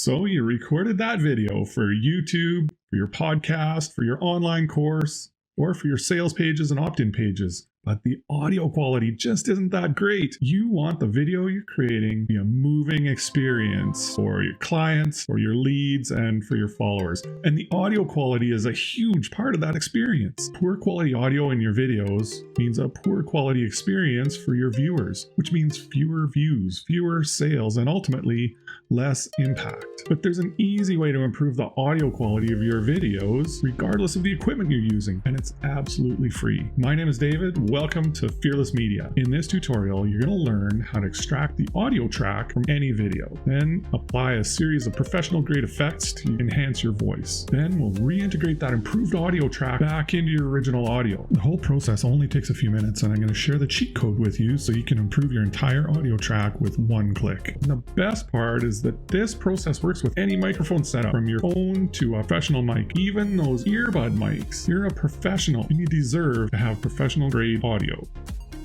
So you recorded that video for YouTube, for your podcast, for your online course, or for your sales pages and opt-in pages. But the audio quality just isn't that great. You want the video you're creating to be a moving experience for your clients, for your leads, and for your followers. And the audio quality is a huge part of that experience. Poor quality audio in your videos means a poor quality experience for your viewers, which means fewer views, fewer sales, and ultimately less impact. But there's an easy way to improve the audio quality of your videos, regardless of the equipment you're using, and it's absolutely free. My name is David. Welcome to Fearless Media. In this tutorial, you're going to learn how to extract the audio track from any video, then apply a series of professional grade effects to enhance your voice. Then we'll reintegrate that improved audio track back into your original audio. The whole process only takes a few minutes, and I'm going to share the cheat code with you so you can improve your entire audio track with one click. And the best part is that this process works with any microphone setup, from your phone to a professional mic, even those earbud mics. You're a professional and you deserve to have professional grade audio.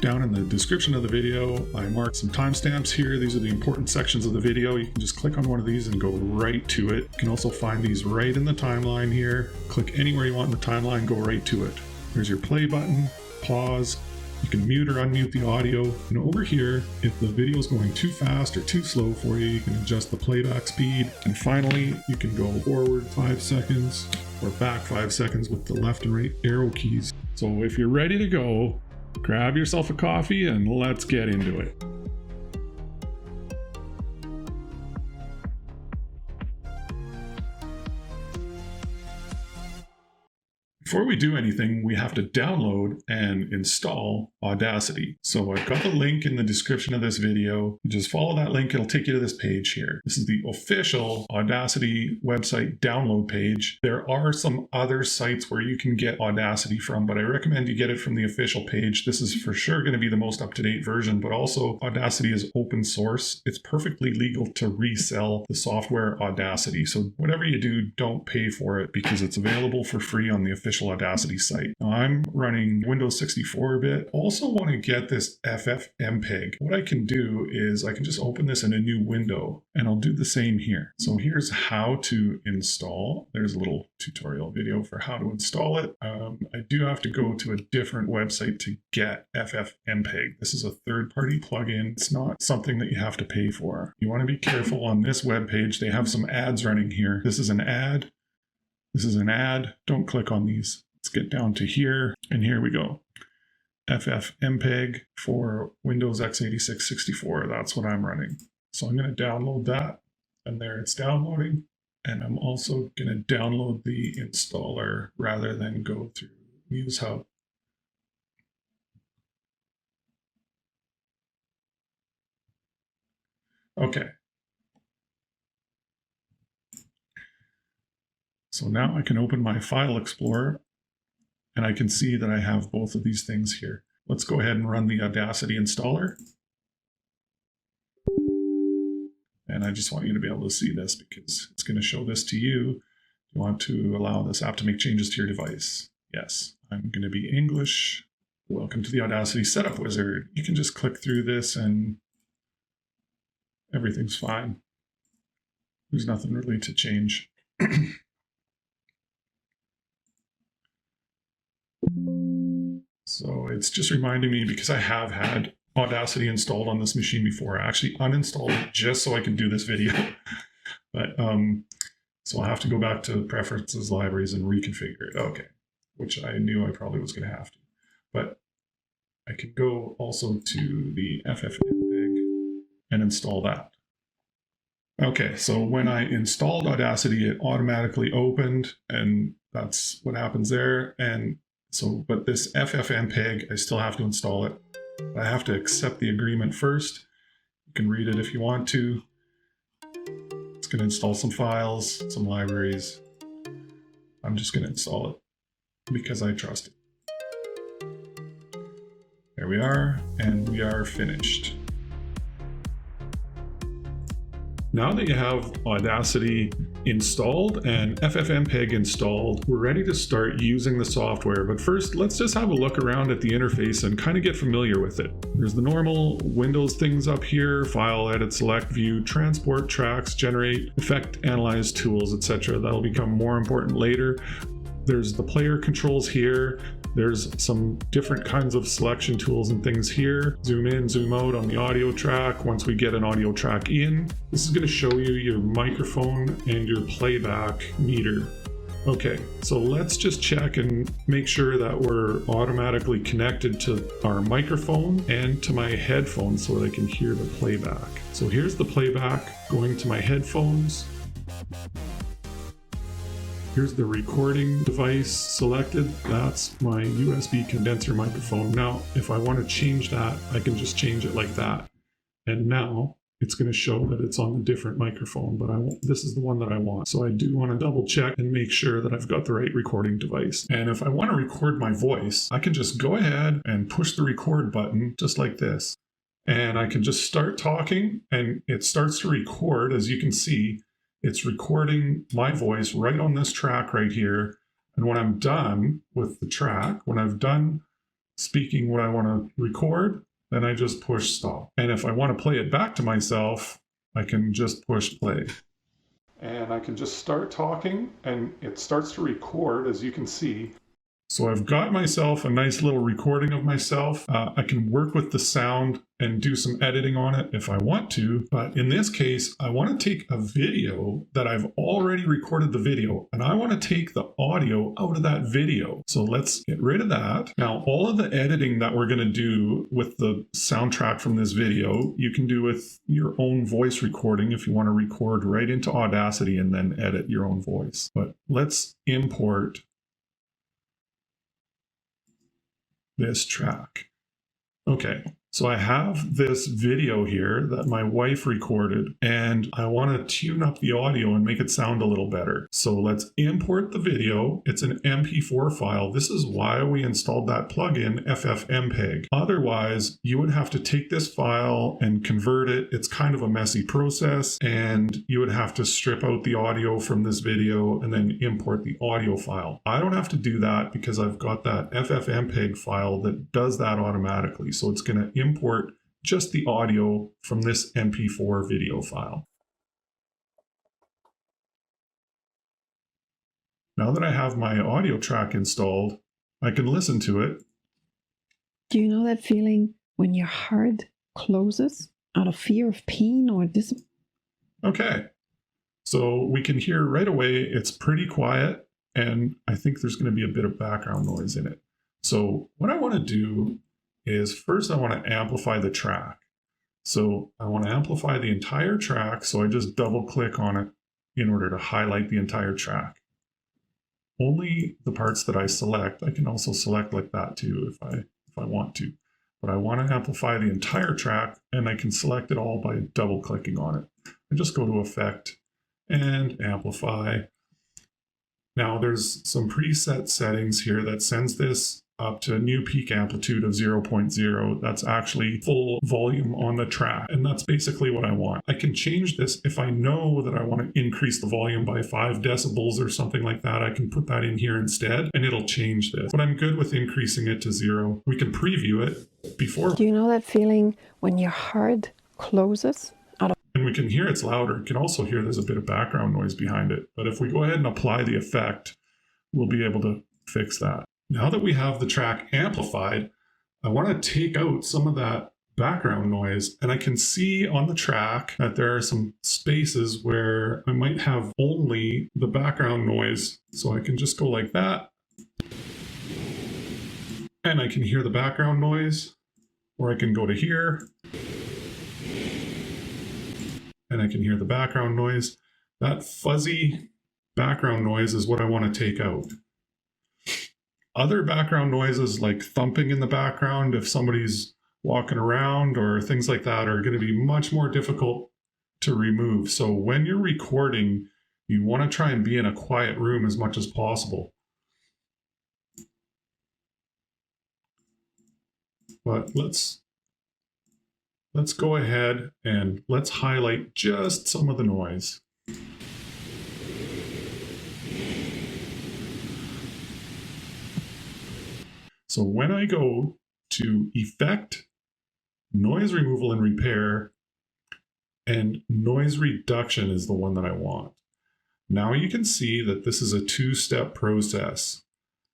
Down in the description of the video, I marked some timestamps here. These are the important sections of the video. You can just click on one of these and go right to it. You can also find these right in the timeline here. Click anywhere you want in the timeline, go right to it. There's your play button, pause. You can mute or unmute the audio. And over here, if the video is going too fast or too slow for you, you can adjust the playback speed. And finally, you can go forward 5 seconds or back 5 seconds with the left and right arrow keys. So if you're ready to go, grab yourself a coffee and let's get into it. Before we do anything, we have to download and install Audacity. So I've got the link in the description of this video. You just follow that link, it'll take you to this page here. This is the official Audacity website download page. There are some other sites where you can get Audacity from, but I recommend you get it from the official page. This is for sure going to be the most up-to-date version, but also Audacity is open source. It's perfectly legal to resell the software Audacity. So whatever you do, don't pay for it because it's available for free on the official Audacity site. Now, I'm running Windows 64-bit. Also want to get this FFmpeg. What I can do is I can just open this in a new window and I'll do the same here. So here's how to install. There's a little tutorial video for how to install it. I do have to go to a different website to get FFmpeg. This is a third-party plugin. It's not something that you have to pay for. You want to be careful on this web page. They have some ads running here. This is an ad. This is an ad. Don't click on these. Let's get down to here, and here we go. FFmpeg for Windows x86 64. That's what I'm running. So I'm going to download that, and there it's downloading. And I'm also going to download the installer rather than go through MuseHub. Okay. So now I can open my File Explorer and I can see that I have both of these things here. Let's go ahead and run the Audacity installer. And I just want you to be able to see this because it's going to show this to you. You want to allow this app to make changes to your device. Yes, I'm going to be English. Welcome to the Audacity Setup Wizard. You can just click through this and everything's fine. There's nothing really to change. So it's just reminding me because I have had Audacity installed on this machine before. I actually uninstalled it just so I could do this video. But so I'll have to go back to Preferences, Libraries, and reconfigure it. Okay, which I knew I probably was going to have to. But I can go also to the FFmpeg and install that. Okay, so when I installed Audacity, it automatically opened, and that's what happens there. And so, but this FFmpeg, I still have to install it. I have to accept the agreement first. You can read it if you want to. It's going to install some files, some libraries. I'm just going to install it because I trust it. There we are, and we are finished. Now that you have Audacity installed and FFmpeg installed, we're ready to start using the software. But first, let's just have a look around at the interface and kind of get familiar with it. There's the normal Windows things up here: file, edit, select, view, transport, tracks, generate, effect, analyze, tools, etc. That'll become more important later. There's the player controls here. There's some different kinds of selection tools and things here. Zoom in, zoom out on the audio track. Once we get an audio track in, this is going to show you your microphone and your playback meter. Okay, so let's just check and make sure that we're automatically connected to our microphone and to my headphones so that I can hear the playback. So here's the playback going to my headphones. Here's the recording device selected. That's my USB condenser microphone. Now, if I want to change that, I can just change it like that. And now it's going to show that it's on a different microphone, but this is the one that I want. So I do want to double check and make sure that I've got the right recording device. And if I want to record my voice, I can just go ahead and push the record button just like this. And I can just start talking and it starts to record. As you can see, it's recording my voice right on this track right here. And when I'm done with the track, when I've done speaking what I want to record, then I just push stop. And if I want to play it back to myself, I can just push play. And I can just start talking and it starts to record, as you can see. So I've got myself a nice little recording of myself. I can work with the sound and do some editing on it if I want to. But in this case, I want to take a video that I've already recorded the video, and I want to take the audio out of that video. So let's get rid of that. Now, all of the editing that we're going to do with the soundtrack from this video, you can do with your own voice recording if you want to record right into Audacity and then edit your own voice. But let's import this track. Okay, so I have this video here that my wife recorded, and I want to tune up the audio and make it sound a little better. So let's import the video. It's an MP4 file. This is why we installed that plugin, FFmpeg. Otherwise, you would have to take this file and convert it. It's kind of a messy process, and you would have to strip out the audio from this video and then import the audio file. I don't have to do that because I've got that FFmpeg file that does that automatically. So it's going to import just the audio from this MP4 video file. Now that I have my audio track installed, I can listen to it. Do you know that feeling when your heart closes out of fear of pain or disappointment? Okay, so we can hear right away it's pretty quiet, and I think there's going to be a bit of background noise in it. So what I want to do is first I want to amplify the track. So I want to amplify the entire track, so I just double click on it in order to highlight the entire track. Only the parts that I select, I can also select like that too if I want to. But I want to amplify the entire track, and I can select it all by double clicking on it. I just go to Effect and Amplify. Now there's some preset settings here that sends this up to a new peak amplitude of 0.0. That's actually full volume on the track. And that's basically what I want. I can change this if I know that I want to increase the volume by 5 decibels or something like that. I can put that in here instead and it'll change this. But I'm good with increasing it to 0. We can preview it before. Do you know that feeling when your heart closes? And we can hear it's louder. You can also hear there's a bit of background noise behind it. But if we go ahead and apply the effect, we'll be able to fix that. Now that we have the track amplified, I want to take out some of that background noise, and I can see on the track that there are some spaces where I might have only the background noise. So I can just go like that, and I can hear the background noise, or I can go to here, and I can hear the background noise. That fuzzy background noise is what I want to take out. Other background noises like thumping in the background, if somebody's walking around or things like that, are going to be much more difficult to remove. So when you're recording, you want to try and be in a quiet room as much as possible. But let's Let's go ahead and let's highlight just some of the noise. So when I go to Effect, Noise Removal and Repair, and Noise Reduction is the one that I want. Now you can see that this is a two-step process.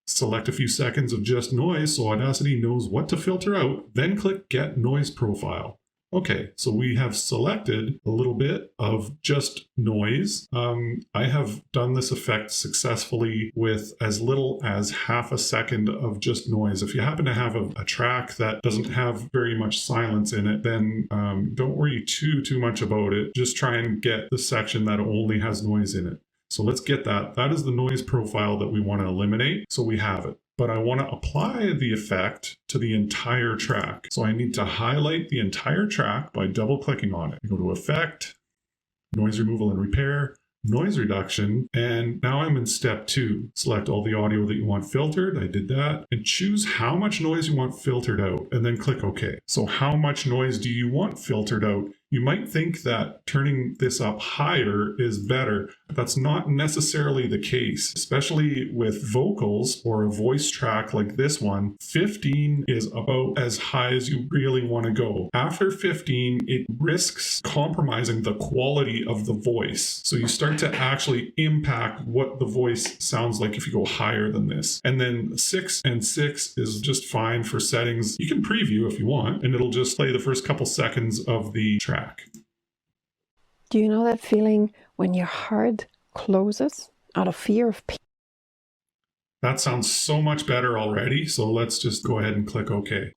Select a few seconds of just noise so Audacity knows what to filter out, then click Get Noise Profile. Okay, so we have selected a little bit of just noise. I have done this effect successfully with as little as half a second of just noise. If you happen to have a track that doesn't have very much silence in it, then don't worry too much about it. Just try and get the section that only has noise in it. So let's get that. That is the noise profile that we want to eliminate. So we have it. But I want to apply the effect to the entire track. So I need to highlight the entire track by double clicking on it. I go to Effect, Noise Removal and Repair, Noise Reduction, and now I'm in step 2. Select all the audio that you want filtered. I did that. And choose how much noise you want filtered out, and then click OK. So how much noise do you want filtered out? You might think that turning this up higher is better. That's not necessarily the case, especially with vocals or a voice track like this one. 15 is about as high as you really want to go. After 15, it risks compromising the quality of the voice. So you start to actually impact what the voice sounds like if you go higher than this. And then 6 and 6 is just fine for settings. You can preview if you want, and it'll just play the first couple seconds of the track. Do you know that feeling when your heart closes out of fear of pain? That sounds so much better already, so let's just go ahead and click OK.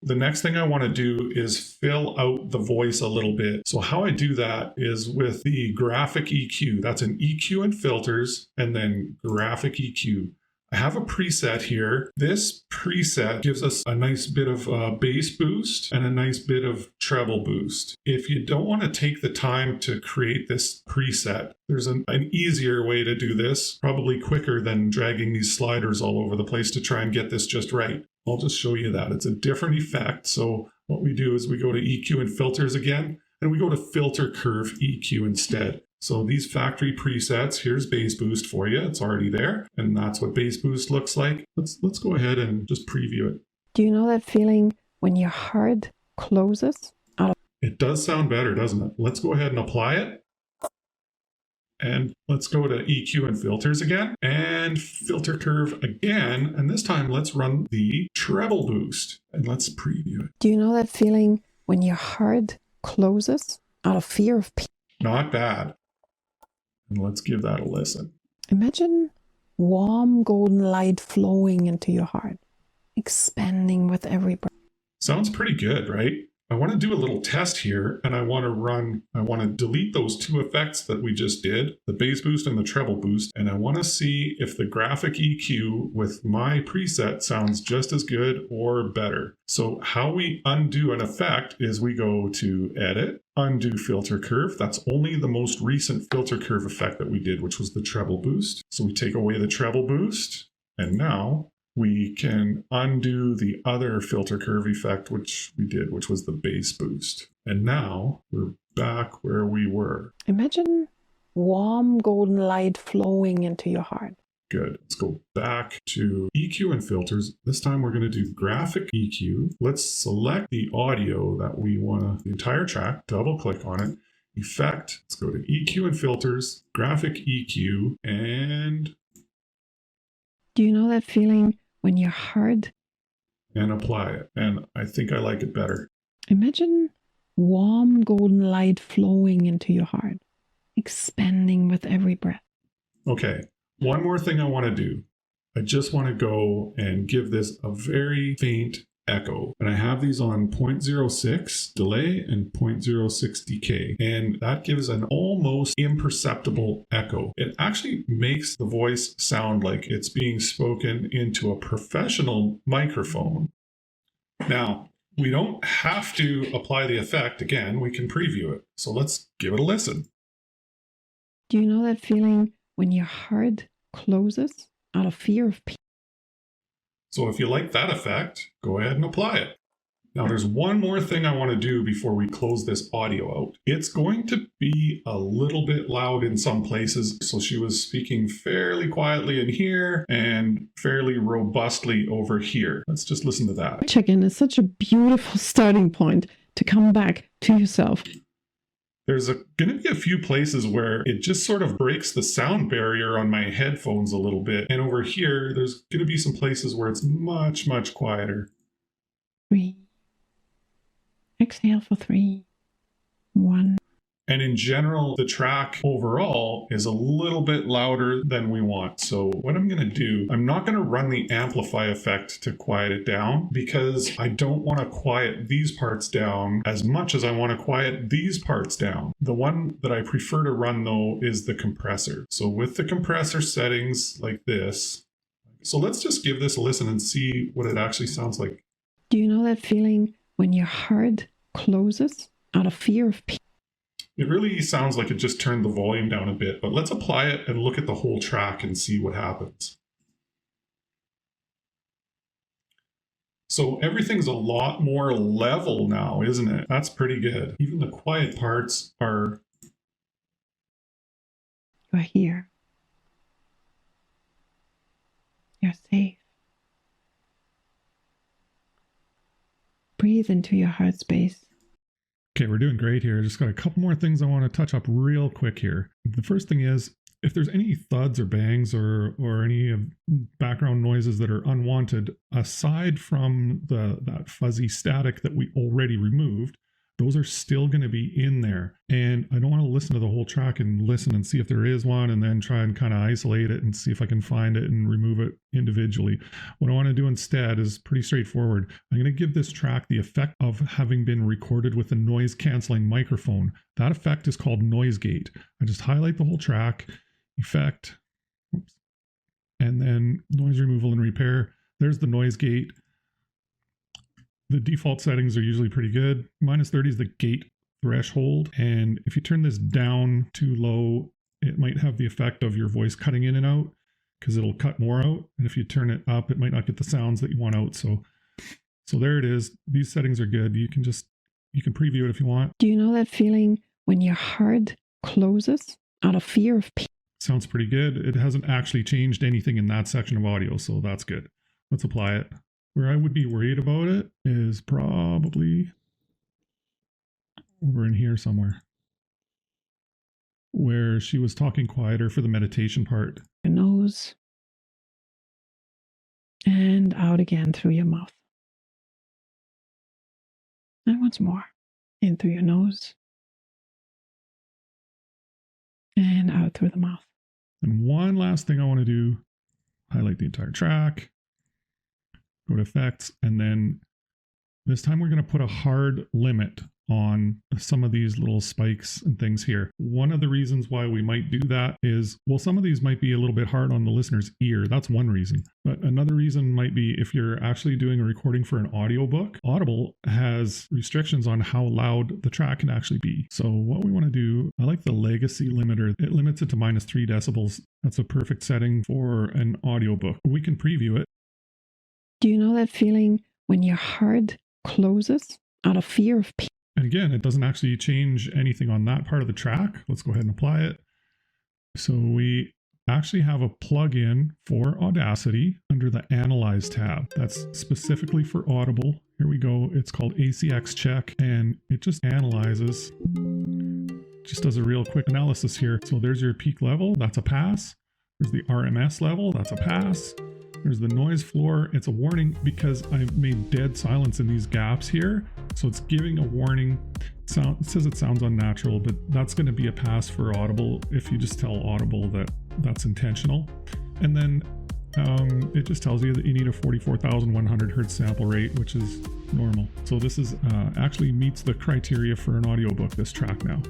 The next thing I want to do is fill out the voice a little bit. So how I do that is with the graphic EQ. That's an EQ and filters, and then graphic EQ. I have a preset here. This preset gives us a nice bit of bass boost and a nice bit of treble boost. If you don't want to take the time to create this preset, there's an easier way to do this, probably quicker than dragging these sliders all over the place to try and get this just right. I'll just show you that. It's a different effect. So what we do is we go to EQ and filters again, and we go to filter curve EQ instead. So these factory presets, here's bass boost for you. It's already there. And that's what bass boost looks like. Let's go ahead and just preview it. Do you know that feeling when your heart closes out of... It does sound better, doesn't it? Let's go ahead and apply it. And let's go to EQ and filters again and filter curve again. And this time let's run the treble boost and let's preview it. Do you know that feeling when your heart closes out of fear of pain? Not bad. And let's give that a listen. Imagine warm golden light flowing into your heart, expanding with every breath. Sounds pretty good, right? I want to do a little test here, and I want to delete those two effects that we just did, the bass boost and the treble boost, and I want to see if the graphic EQ with my preset sounds just as good or better. So how we undo an effect is we go to Edit, Undo Filter Curve. That's only the most recent filter curve effect that we did, which was the treble boost. So we take away the treble boost, and now we can undo the other filter curve effect, which we did, which was the bass boost. And now we're back where we were. Imagine warm golden light flowing into your heart. Good. Let's go back to EQ and filters. This time we're going to do graphic EQ. Let's select the audio that we want to, the entire track, double click on it. Effect. Let's go to EQ and filters, graphic EQ, and... Do you know that feeling when your heart... And apply it. And I think I like it better. Imagine warm golden light flowing into your heart, expanding with every breath. Okay. One more thing I want to do. I just want to go and give this a very faint echo. And I have these on 0.06 delay and 0.06 decay. And that gives an almost imperceptible echo. It actually makes the voice sound like it's being spoken into a professional microphone. Now, we don't have to apply the effect again. We can preview it. So let's give it a listen. Do you know that feeling when your heart closes out of fear of pain? So if you like that effect, go ahead and apply it. Now there's one more thing I want to do before we close this audio out. It's going to be a little bit loud in some places. So she was speaking fairly quietly in here and fairly robustly over here. Let's just listen to that. Check-in is such a beautiful starting point to come back to yourself. There's going to be a few places where it just sort of breaks the sound barrier on my headphones a little bit. And over here, there's going to be some places where it's much, much quieter. 3. Exhale for 3, 1. And in general, the track overall is a little bit louder than we want. So what I'm going to do, I'm not going to run the Amplify effect to quiet it down because I don't want to quiet these parts down as much as I want to quiet these parts down. The one that I prefer to run though is the compressor. So with the compressor settings like this, so let's just give this a listen and see what it actually sounds like. Do you know that feeling when your heart closes out of fear of pain? It really sounds like it just turned the volume down a bit, but let's apply it and look at the whole track and see what happens. So everything's a lot more level now, isn't it? That's pretty good. Even the quiet parts are... You're here. You're safe. Breathe into your heart space. Okay, we're doing great here. Just got a couple more things I want to touch up real quick here. The first thing is, if there's any thuds or bangs or any background noises that are unwanted, aside from that fuzzy static that we already removed, those are still going to be in there. And I don't want to listen to the whole track and listen and see if there is one and then try and kind of isolate it and see if I can find it and remove it individually. What I want to do instead is pretty straightforward. I'm going to give this track the effect of having been recorded with a noise canceling microphone. That effect is called noise gate. I just highlight the whole track, effect, and then noise removal and repair. There's the noise gate. The default settings are usually pretty good. -30 is the gate threshold. And if you turn this down too low, it might have the effect of your voice cutting in and out because it'll cut more out. And if you turn it up, it might not get the sounds that you want out. So there it is. These settings are good. You can preview it if you want. Do you know that feeling when your heart closes out of fear of pain? Sounds pretty good. It hasn't actually changed anything in that section of audio, so that's good. Let's apply it. Where I would be worried about it is probably over in here somewhere, where she was talking quieter for the meditation part. Your nose and out again through your mouth. And once more, in through your nose and out through the mouth. And one last thing I want to do, highlight the entire track. Go to effects, and then this time we're going to put a hard limit on some of these little spikes and things here. One of the reasons why we might do that is, well, some of these might be a little bit hard on the listener's ear. That's one reason. But another reason might be if you're actually doing a recording for an audiobook, Audible has restrictions on how loud the track can actually be. So what we want to do, I like the legacy limiter. It limits it to -3 decibels. That's a perfect setting for an audiobook. We can preview it. Do you know that feeling when your heart closes out of fear of pain? And again, it doesn't actually change anything on that part of the track. Let's go ahead and apply it. So we actually have a plugin for Audacity under the Analyze tab. That's specifically for Audible. Here we go. It's called ACX Check, and it just analyzes, just does a real quick analysis here. So there's your peak level. That's a pass. There's the RMS level. That's a pass. There's the noise floor. It's a warning because I've made dead silence in these gaps here. So it's giving a warning. It says it sounds unnatural, but that's going to be a pass for Audible if you just tell Audible that that's intentional. And then it just tells you that you need a 44,100 hertz sample rate, which is normal. So this is actually meets the criteria for an audiobook, this track now.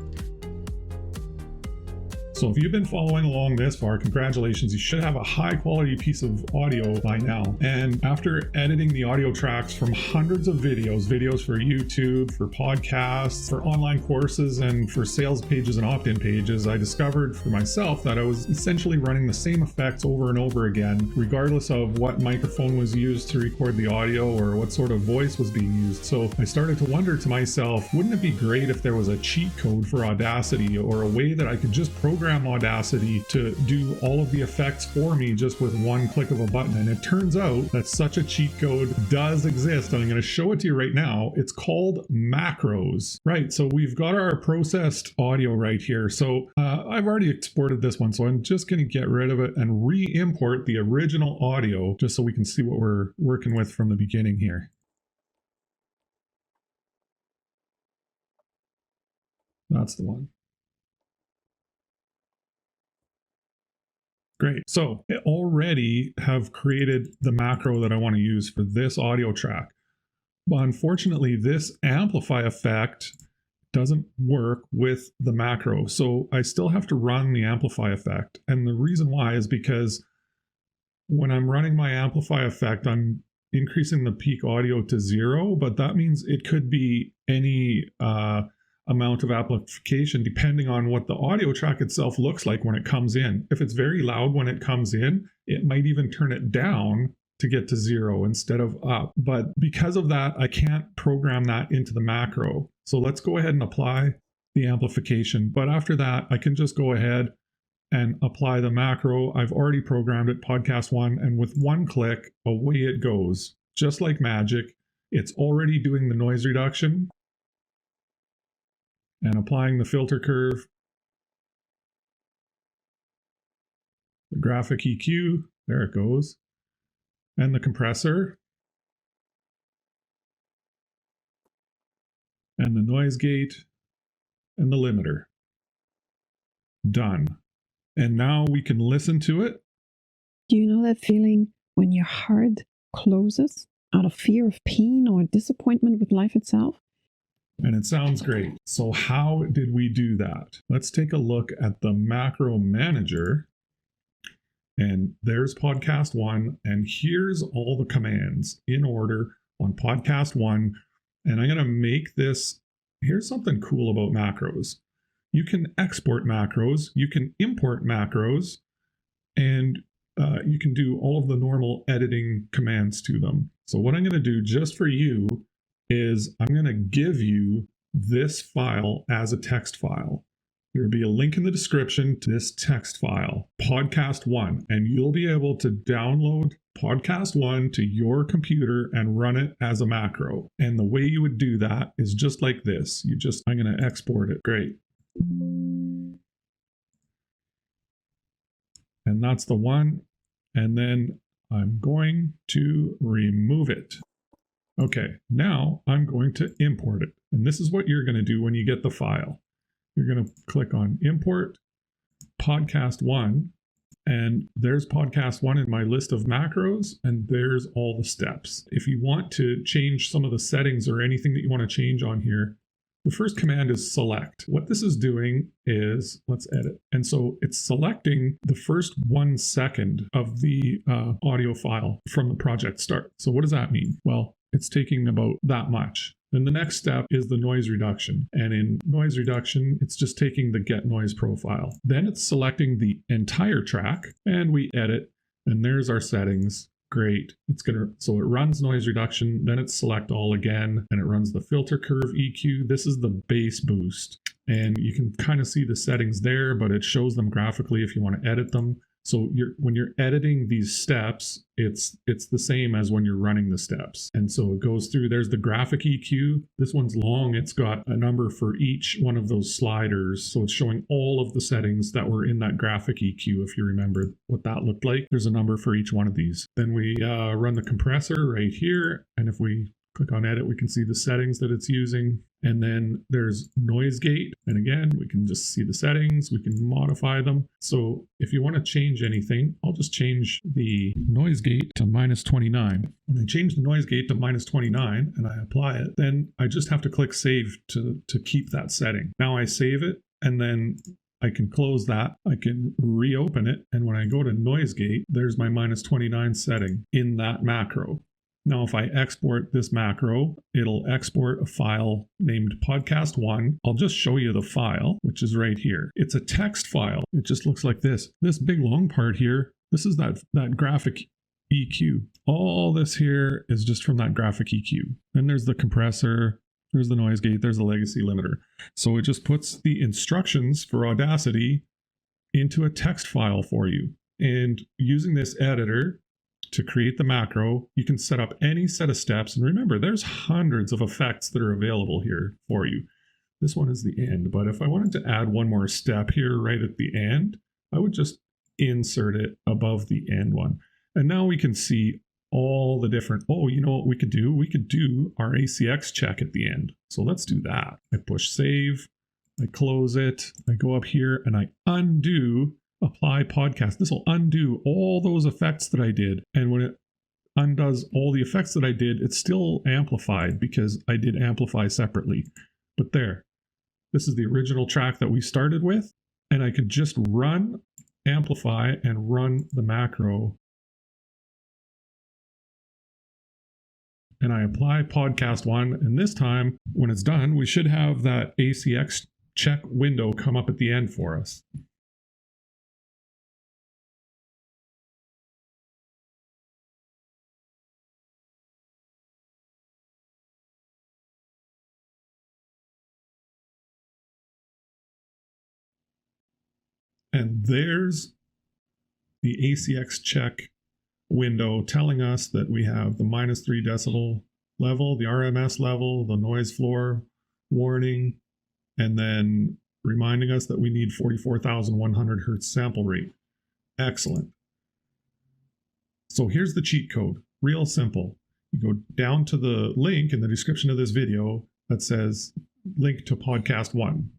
So if you've been following along this far, congratulations, you should have a high quality piece of audio by now. And after editing the audio tracks from hundreds of videos for YouTube, for podcasts, for online courses, and for sales pages and opt-in pages, I discovered for myself that I was essentially running the same effects over and over again, regardless of what microphone was used to record the audio or what sort of voice was being used. So I started to wonder to myself, wouldn't it be great if there was a cheat code for Audacity, or a way that I could just program Audacity to do all of the effects for me just with one click of a button? And it turns out that such a cheat code does exist. I'm going to show it to you right now. It's called macros. Right, so we've got our processed audio right here. So I've already exported this one, so I'm just going to get rid of it and re-import the original audio just so we can see what we're working with from the beginning here. That's the one. Great. So I already have created the macro that I want to use for this audio track. But unfortunately, this Amplify effect doesn't work with the macro. So I still have to run the Amplify effect. And the reason why is because when I'm running my Amplify effect, I'm increasing the peak audio to 0, but that means it could be any amount of amplification depending on what the audio track itself looks like when it comes in. If it's very loud when it comes in, it might even turn it down to get to 0 instead of up. But because of that, I can't program that into the macro. So let's go ahead and apply the amplification. But after that, I can just go ahead and apply the macro. I've already programmed it, podcast 1, and with one click, away it goes. Just like magic, it's already doing the noise reduction and applying the filter curve, the graphic EQ, there it goes, and the compressor, and the noise gate, and the limiter. Done. And now we can listen to it. Do you know that feeling when your heart closes out of fear of pain or disappointment with life itself? And it sounds great. So how did we do that? Let's take a look at the macro manager. And there's podcast 1. And here's all the commands in order on podcast 1. And I'm going to make this. Here's something cool about macros. You can export macros. You can import macros. And you can do all of the normal editing commands to them. So what I'm going to do just for you is I'm going to give you this file as a text file. There will be a link in the description to this text file, podcast 1, and you'll be able to download podcast 1 to your computer and run it as a macro. And the way you would do that is just like this. I'm going to export it. Great. And that's the one. And then I'm going to remove it. Okay, now I'm going to import it. And this is what you're going to do when you get the file. You're going to click on Import Podcast 1. And there's Podcast 1 in my list of macros. And there's all the steps. If you want to change some of the settings or anything that you want to change on here, the first command is select. What this is doing is, let's edit. And so it's selecting the first 1 second of the audio file from the project start. So what does that mean? Well, it's taking about that much. Then the next step is the noise reduction. And in noise reduction, it's just taking the get noise profile. Then it's selecting the entire track and we edit. And there's our settings. Great. So it runs noise reduction, then it's select all again, and it runs the filter curve EQ. This is the bass boost. And you can kind of see the settings there, but it shows them graphically if you want to edit them. So when you're editing these steps, it's the same as when you're running the steps. And so it goes through, there's the graphic EQ. This one's long. It's got a number for each one of those sliders. So it's showing all of the settings that were in that graphic EQ, if you remember what that looked like. There's a number for each one of these. Then we run the compressor right here. And if we click on edit, we can see the settings that it's using. And then there's noise gate. And again, we can just see the settings. We can modify them. So if you want to change anything, I'll just change the noise gate to -29. When I change the noise gate to -29 and I apply it, then I just have to click save to keep that setting. Now I save it. And then I can close that. I can reopen it. And when I go to noise gate, there's my -29 setting in that macro. Now, if I export this macro, it'll export a file named podcast1. I'll just show you the file, which is right here. It's a text file. It just looks like this. This big long part here, this is that graphic EQ. All this here is just from that graphic EQ. Then there's the compressor, there's the noise gate, there's the legacy limiter. So it just puts the instructions for Audacity into a text file for you. And using this editor to create the macro, you can set up any set of steps. And remember, there's hundreds of effects that are available here for you. This one is the end, but if I wanted to add one more step here right at the end, I would just insert it above the end one. And now we can see all the different, oh, you know what we could do? We could do our ACX check at the end. So let's do that. I push save, I close it, I go up here and I undo apply podcast. This will undo all those effects that I did. And when it undoes all the effects that I did, it's still amplified because I did amplify separately. But there, this is the original track that we started with. And I could just run Amplify and run the macro. And I apply podcast 1. And this time, when it's done, we should have that ACX check window come up at the end for us. And there's the ACX check window telling us that we have the -3 decibel level, the RMS level, the noise floor warning, and then reminding us that we need 44,100 hertz sample rate. Excellent. So here's the cheat code. Real simple. You go down to the link in the description of this video that says link to podcast 1.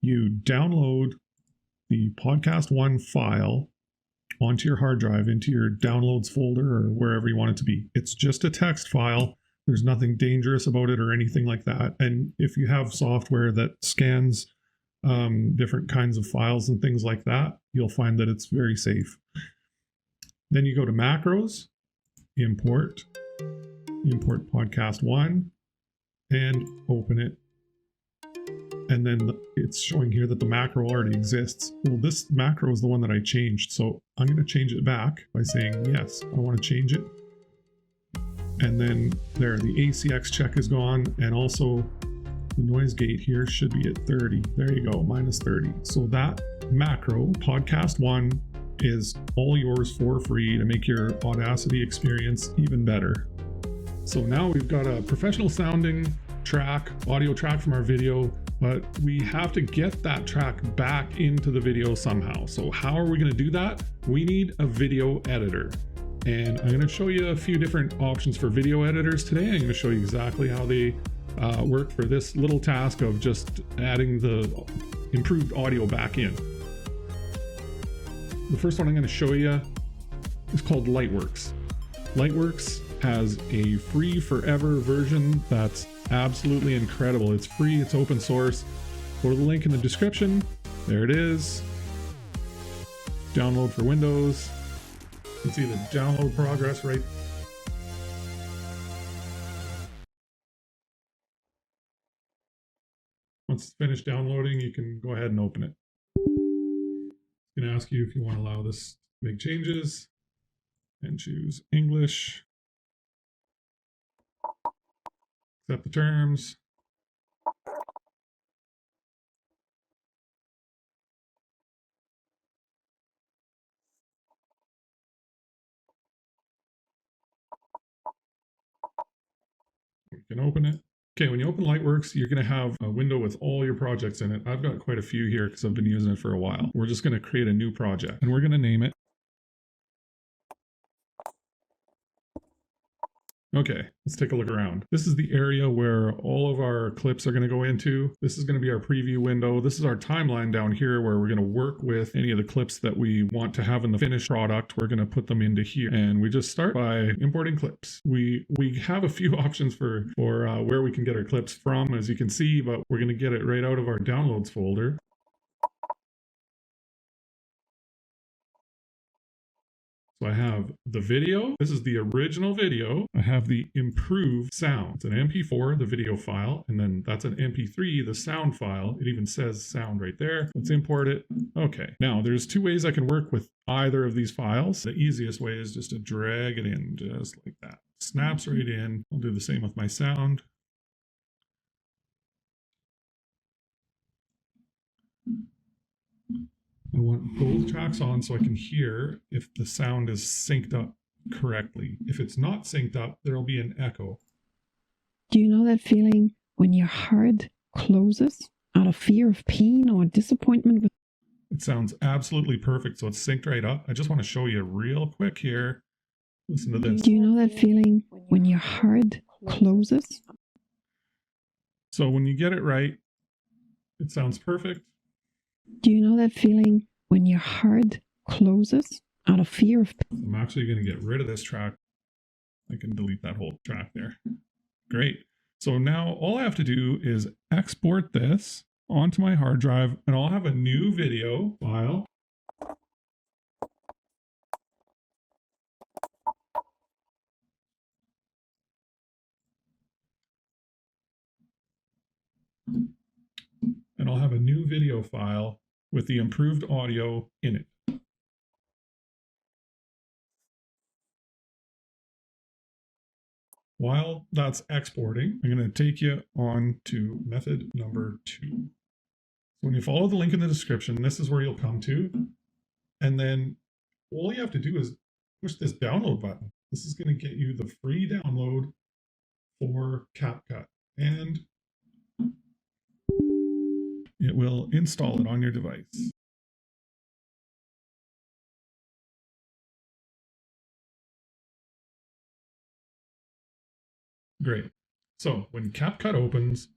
You download the podcast 1 file onto your hard drive, into your downloads folder or wherever you want it to be. It's just a text file. There's nothing dangerous about it or anything like that. And if you have software that scans different kinds of files and things like that, you'll find that it's very safe. Then you go to macros, import podcast 1, and open it. And then it's showing here that the macro already exists. Well, this macro is the one that I changed. So I'm going to change it back by saying, yes, I want to change it. And then there, the ACX check is gone. And also the noise gate here should be at 30. There you go, -30. So that macro, podcast 1, is all yours for free to make your Audacity experience even better. So now we've got a professional sounding track, audio track from our video, but we have to get that track back into the video somehow. So how are we going to do that? We need a video editor. And I'm going to show you a few different options for video editors today. I'm going to show you exactly how they work for this little task of just adding the improved audio back in. The first one I'm going to show you is called Lightworks. Lightworks has a free forever version that's absolutely incredible. It's free, it's open source. Go to the link in the description. There it is. Download for Windows. You can see the download progress right. Once it's finished downloading, you can go ahead and open it. It's going to ask you if you want to allow this to make changes, and choose English. Accept the terms. We can open it. Okay, when you open Lightworks, you're going to have a window with all your projects in it. I've got quite a few here because I've been using it for a while. We're just going to create a new project and we're going to name it. Okay, let's take a look around. This is the area where all of our clips are going to go into. This is going to be our preview window. This is our timeline down here where we're going to work with any of the clips that we want to have in the finished product. We're going to put them into here. And we just start by importing clips. We have a few options for where we can get our clips from, as you can see, but we're going to get it right out of our downloads folder. So I have the video. This is the original video. I have the improved sound. It's an MP4, the video file, and then that's an MP3, the sound file. It even says sound right there. Let's import it. Okay. Now there's two ways I can work with either of these files. The easiest way is just to drag it in just like that. Snaps right in. I'll do the same with my sound. I want both tracks on so I can hear if the sound is synced up correctly. If it's not synced up, there'll be an echo. Do you know that feeling when your heart closes out of fear of pain or disappointment with? It sounds absolutely perfect, so it's synced right up. I just want to show you real quick here. Listen to this. Do you know that feeling when your heart closes? So when you get it right, it sounds perfect. Do you know that feeling when your heart closes out of fear of pain? I'm actually going to get rid of this track. I can delete that whole track there. Great. So now all I have to do is export this onto my hard drive, and I'll have a new video file. And I'll have a new video file with the improved audio in it. While that's exporting, I'm going to take you on to method number 2. So when you follow the link in the description, this is where you'll come to. And then all you have to do is push this download button. This is going to get you the free download for CapCut. And it will install it on your device. Great. So when CapCut opens,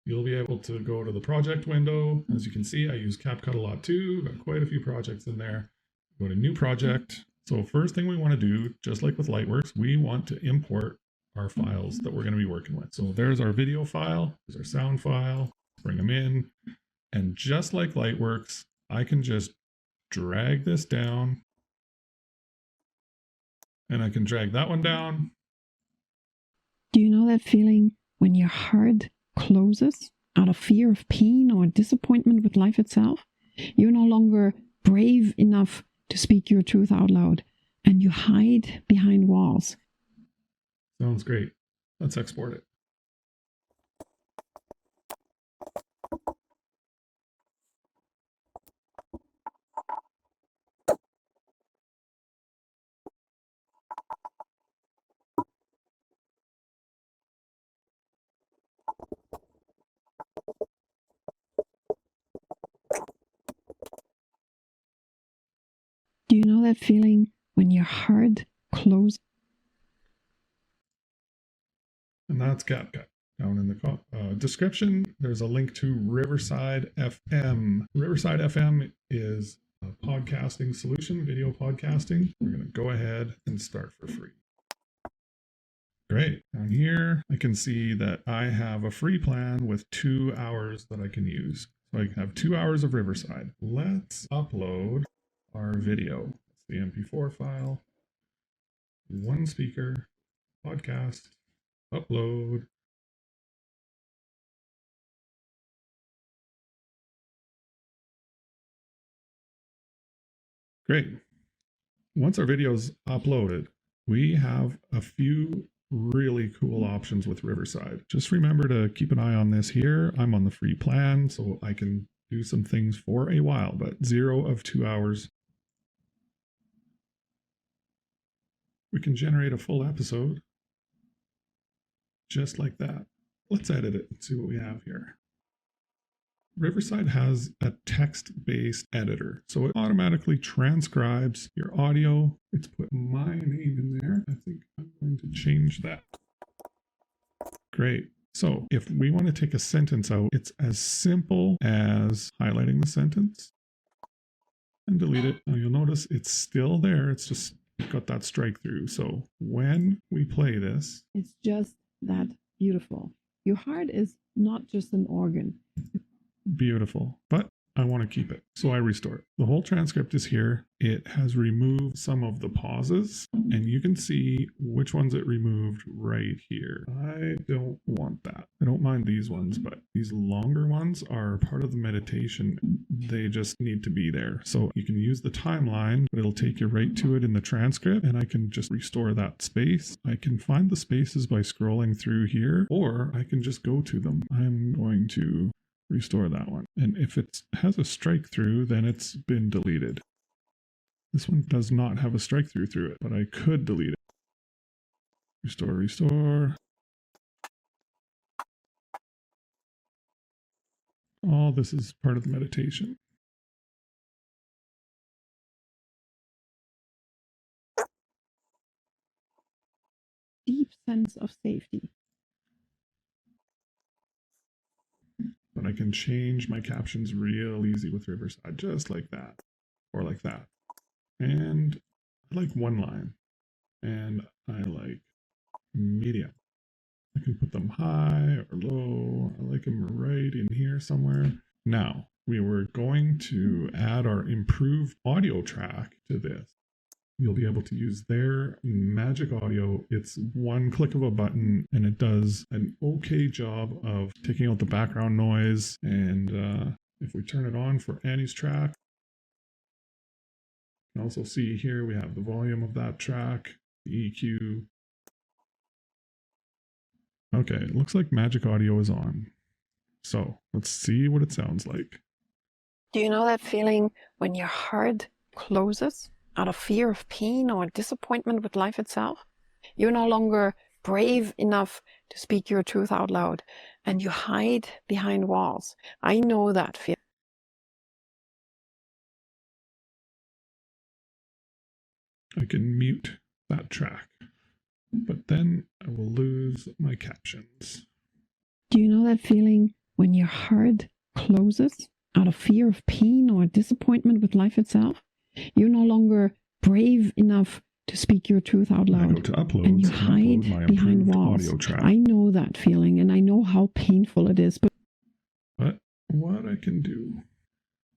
you'll be able to go to the project window. As you can see, I use CapCut a lot too. Got quite a few projects in there. Go to new project. So first thing we want to do, just like with Lightworks, we want to import our files that we're going to be working with. So there's our video file, there's our sound file, bring them in. And just like Lightworks, I can just drag this down, and I can drag that one down. Do you know that feeling when your heart closes out of fear of pain or disappointment with life itself? You're no longer brave enough to speak your truth out loud, and you hide behind walls. Sounds great. Let's export it. Do you know that feeling when your heart closes? And that's CapCut. Down in the description, there's a link to Riverside FM. Riverside FM is a podcasting solution, video podcasting. We're going to go ahead and start for free. Great. Down here, I can see that I have a free plan with 2 hours that I can use. So I have 2 hours of Riverside. Let's upload our video. It's the MP4 file. One speaker, podcast, upload. Great. Once our video is uploaded, we have a few really cool options with Riverside. Just remember to keep an eye on this here. I'm on the free plan, so I can do some things for a while, but 0 of 2 hours. We can generate a full episode just like that. Let's edit it and see what we have here. Riverside has a text-based editor, so it automatically transcribes your audio. It's put my name in there. I think I'm going to change that. Great. So if we want to take a sentence out, it's as simple as highlighting the sentence and delete it. Now you'll notice it's still there. It's just got that strike through. So when we play this, It's just that beautiful. Your heart is not just an organ. beautiful. But I want to keep it. So I restore it. The whole transcript is here. It has removed some of the pauses, and you can see which ones it removed right here. I don't want that. I don't mind these ones, but these longer ones are part of the meditation. They just need to be there. So you can use the timeline, but it'll take you right to it in the transcript, and I can just restore that space. I can find the spaces by scrolling through here, or I can just go to them. I'm going to restore that one. And if it has a strike through, then it's been deleted. This one does not have a strike through it, but I could delete it. Restore, restore. All this is part of the meditation. Deep sense of safety. But I can change my captions real easy with Riverside, just like that, or like that. And I like one line, and I like medium. I can put them high or low. I like them right in here somewhere. Now, we were going to add our improved audio track to this. You'll be able to use their magic audio. It's one click of a button, and it does an okay job of taking out the background noise. And if we turn it on for Annie's track, you can also see here we have the volume of that track, the EQ. Okay, it looks like magic audio is on. So let's see what it sounds like. Do you know that feeling when your heart closes out of fear of pain or disappointment with life itself? You're no longer brave enough to speak your truth out loud, and you hide behind walls. I know that feeling. I can mute that track, but then I will lose my captions. Do you know that feeling when your heart closes out of fear of pain or disappointment with life itself? You're no longer brave enough to speak your truth out loud, I go to uploads, and you hide behind walls. I know that feeling, and I know how painful it is. But what I can do,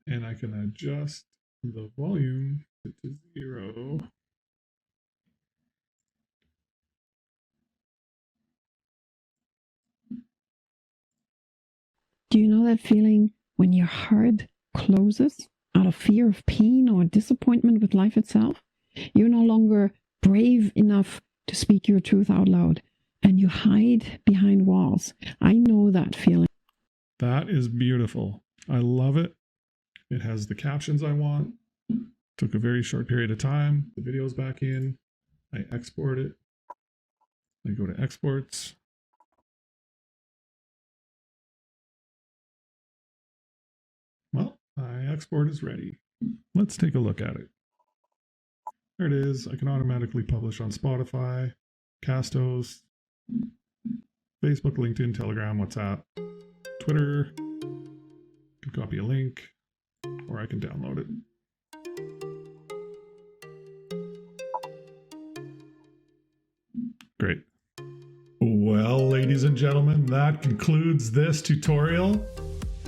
and I can adjust the volume to 0. Do you know that feeling when your heart closes out of fear of pain or disappointment with life itself? You're no longer brave enough to speak your truth out loud, and you hide behind walls. I know that feeling. That is beautiful. I love it. It has the captions I want. Took a very short period of time. The video's back in. I export it. I go to exports. Well, my export is ready. Let's take a look at it. There it is. I can automatically publish on Spotify, Castos, Facebook, LinkedIn, Telegram, WhatsApp, Twitter. I can copy a link, or I can download it. Great. Well, ladies and gentlemen, that concludes this tutorial.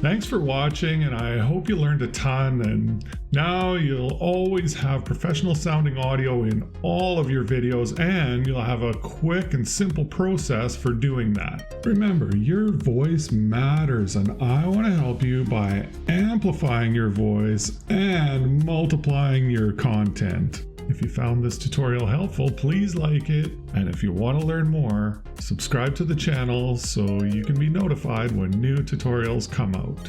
Thanks for watching, and I hope you learned a ton, and now you'll always have professional sounding audio in all of your videos, and you'll have a quick and simple process for doing that. Remember, your voice matters, and I want to help you by amplifying your voice and multiplying your content. If you found this tutorial helpful, please like it. And if you want to learn more, subscribe to the channel so you can be notified when new tutorials come out.